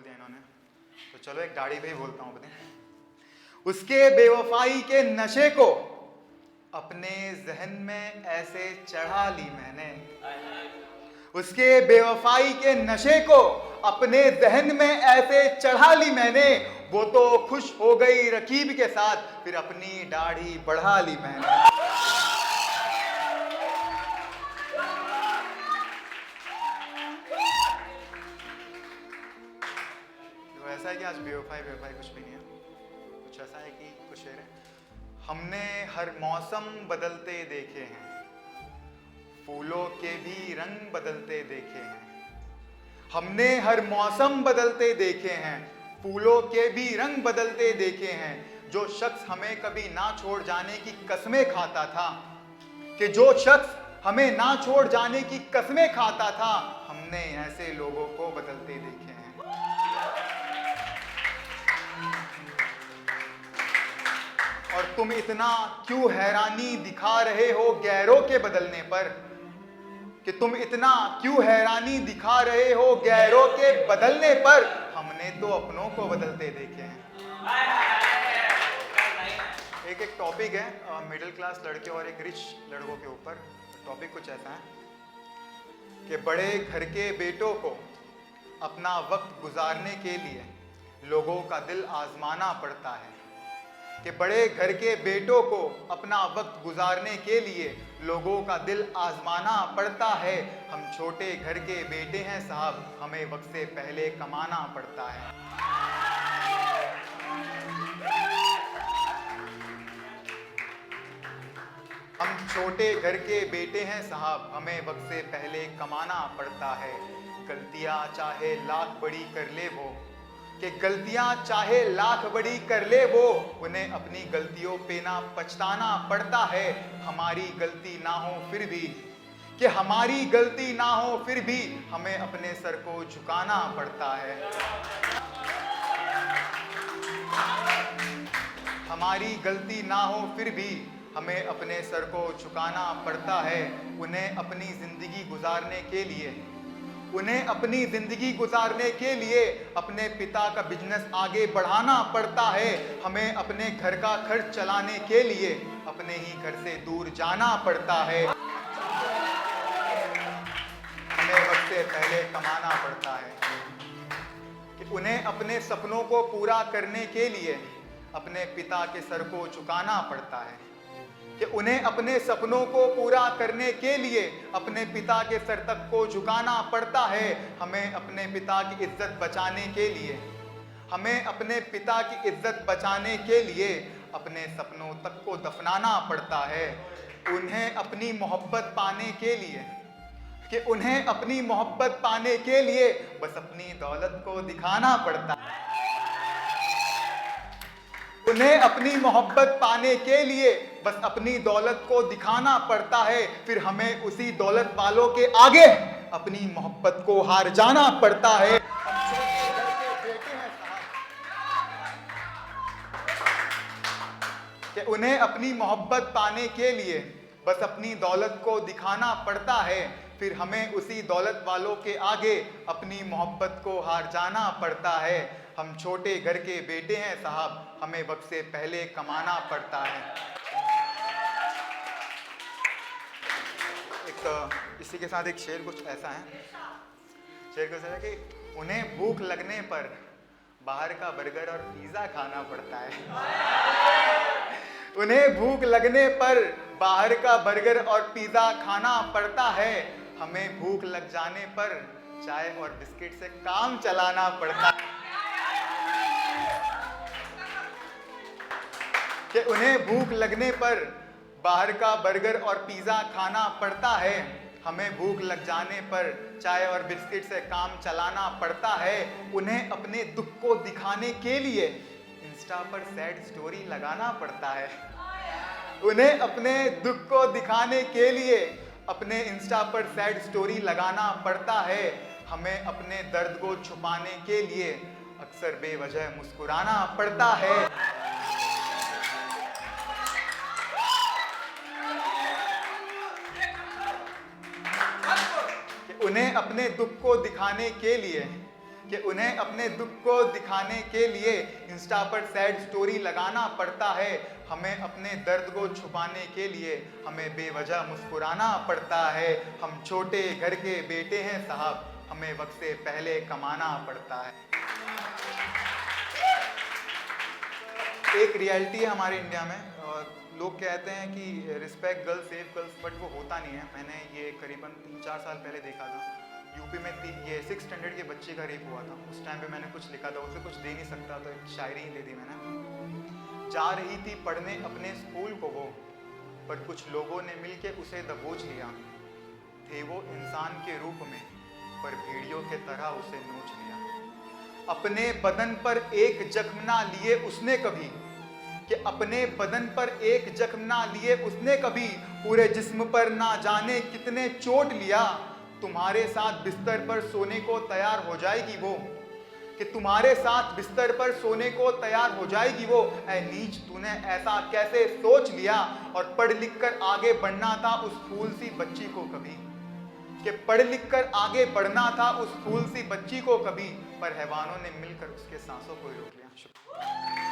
दिया इन्होंने, तो चलो एक दाढ़ी पे ही बोलता हूँ अपने। उसके बेवफाई के नशे को अपने जहन में ऐसे चढ़ा ली मैंने, उसके बेवफाई के नशे को अपने जहन में ऐसे चढ़ा ली मैंने। वो तो खुश हो गई रकीब के साथ, फिर अपनी दाढ़ी बढ़ा ली मैंने। तो ऐसा है कि आज बेवफाई बेवफाई कुछ भी नहीं है। कुछ ऐसा है कि कुछ शेर है। हमने हर मौसम बदलते देखे हैं, फूलों के भी रंग बदलते देखे हैं। हमने हर मौसम बदलते देखे हैं, फूलों के भी रंग बदलते देखे हैं। जो शख्स हमें कभी ना छोड़ जाने की कस्में खाता था, कि जो शख्स हमें ना छोड़ जाने की कस्में खाता था, हमने ऐसे लोगों को बदलते देखे हैं। और तुम इतना क्यों हैरानी दिखा रहे हो गैरों के बदलने पर, कि तुम इतना क्यों हैरानी दिखा रहे हो गैरों के बदलने पर, हमने तो अपनों को बदलते देखे हैं। एक टॉपिक है मिडिल क्लास लड़के और एक रिच लड़कों के ऊपर। टॉपिक कुछ ऐसा है कि बड़े घर के बेटों को अपना वक्त गुजारने के लिए लोगों का दिल आजमाना पड़ता है, कि बड़े घर के बेटों को अपना वक्त गुजारने के लिए लोगों का दिल आजमाना पड़ता है। हम छोटे घर के बेटे हैं साहब, हमें वक्त से पहले कमाना पड़ता है। हम छोटे घर के बेटे हैं साहब, हमें वक्त से पहले कमाना पड़ता है। गलतियां चाहे लाख बड़ी कर ले वो, कि गलतियां चाहे लाख बड़ी कर ले वो, उन्हें अपनी गलतियों पे ना पछताना पड़ता है। हमारी गलती ना हो फिर भी, कि हमारी गलती ना हो फिर भी, हमें अपने सर को झुकाना पड़ता है। हमारी गलती ना हो फिर भी, हमें अपने सर को झुकाना पड़ता है। उन्हें अपनी जिंदगी गुजारने के लिए, उन्हें अपनी जिंदगी गुजारने के लिए अपने पिता का बिजनेस आगे बढ़ाना पड़ता है। हमें अपने घर का खर्च चलाने के लिए अपने ही घर से दूर जाना पड़ता है। हमें वक्त से पहले कमाना पड़ता है। कि उन्हें अपने सपनों को पूरा करने के लिए अपने पिता के सर को झुकाना पड़ता है, कि उन्हें अपने सपनों को पूरा करने के लिए अपने पिता के सर तक को झुकाना पड़ता है। हमें अपने पिता की इज्जत बचाने के लिए, हमें अपने पिता की इज्जत बचाने के लिए अपने सपनों तक को दफनाना पड़ता है। उन्हें अपनी मोहब्बत पाने के लिए, कि उन्हें अपनी मोहब्बत पाने के लिए बस अपनी दौलत को दिखाना पड़ता है। उन्हें अपनी मोहब्बत पाने के लिए बस अपनी दौलत को दिखाना पड़ता है। फिर हमें उसी दौलत वालों के आगे अपनी मोहब्बत को हार जाना पड़ता है। कि उन्हें अपनी मोहब्बत पाने के लिए बस अपनी दौलत को दिखाना पड़ता है। फिर हमें उसी दौलत वालों के आगे अपनी मोहब्बत को हार जाना पड़ता है। हम छोटे घर के बेटे हैं साहब, हमें वक्त से पहले कमाना पड़ता है। इसी के साथ एक शेर कुछ ऐसा है। शेर कुछ ऐसा है कि उन्हें भूख लगने पर बाहर का बर्गर और पिज़्ज़ा खाना पड़ता है। उन्हें भूख लगने पर बाहर का बर्गर और पिज़्ज़ा खाना पड़ता है। हमें भूख लग जाने पर चाय और बिस्किट से काम चलाना पड़ता है। कि उन्हें भूख लगने पर बाहर का बर्गर और पिज़्ज़ा खाना पड़ता है। हमें भूख लग जाने पर चाय और बिस्किट से काम चलाना पड़ता है। उन्हें अपने दुख को दिखाने के लिए इंस्टा पर सैड स्टोरी लगाना पड़ता है। उन्हें अपने दुख को दिखाने के लिए अपने इंस्टा पर सैड स्टोरी लगाना पड़ता है। हमें अपने दर्द को छुपाने के लिए अक्सर बेवजह मुस्कुराना पड़ता है। उन्हें अपने दुख को दिखाने के लिए कि उन्हें अपने दुख को दिखाने के लिए इंस्टा पर सैड स्टोरी लगाना पड़ता है। हमें अपने दर्द को छुपाने के लिए हमें बेवजह मुस्कुराना पड़ता है। हम छोटे घर के बेटे हैं साहब, हमें वक्त से पहले कमाना पड़ता है। एक रियलिटी है हमारे इंडिया में, और लोग कहते हैं कि respect girls save girls, but वो होता नहीं है। मैंने ये करीबन 3-4 साल पहले देखा था। यूपी में ये 6th स्टैंडर्ड के बच्चे का रेप हुआ था। उस टाइम पे मैंने कुछ लिखा था, उसे कुछ दे नहीं सकता तो एक शायरी ही दे दी मैंने। जा रही थी पढ़ने अपने स्कूल को वो, पर कुछ लोगों ने मिलके उसे दबोच लिया। थे वो इंसान के रूप में, पर भेड़ियों के तरह उसे नोच लिया। अपने बदन पर एक जख्म ना लिए उसने कभी, कि अपने बदन पर एक जख्म ना लिए उसने कभी, पूरे जिस्म पर ना जाने कितने चोट लिया। तुम्हारे साथ बिस्तर पर सोने को तैयार हो जाएगी वो, कि तुम्हारे साथ बिस्तर पर सोने को तैयार हो जाएगी वो। ऐ नीच तूने ऐसा कैसे सोच लिया, और पढ़ लिख कर आगे बढ़ना था उस फूल सी बच्ची को कभी, कि पढ़ लिख कर आगे बढ़ना था उस फूल सी बच्ची को कभी, पर हैवानों ने मिलकर उसके सांसों को रोक लिया। शुक्रिया।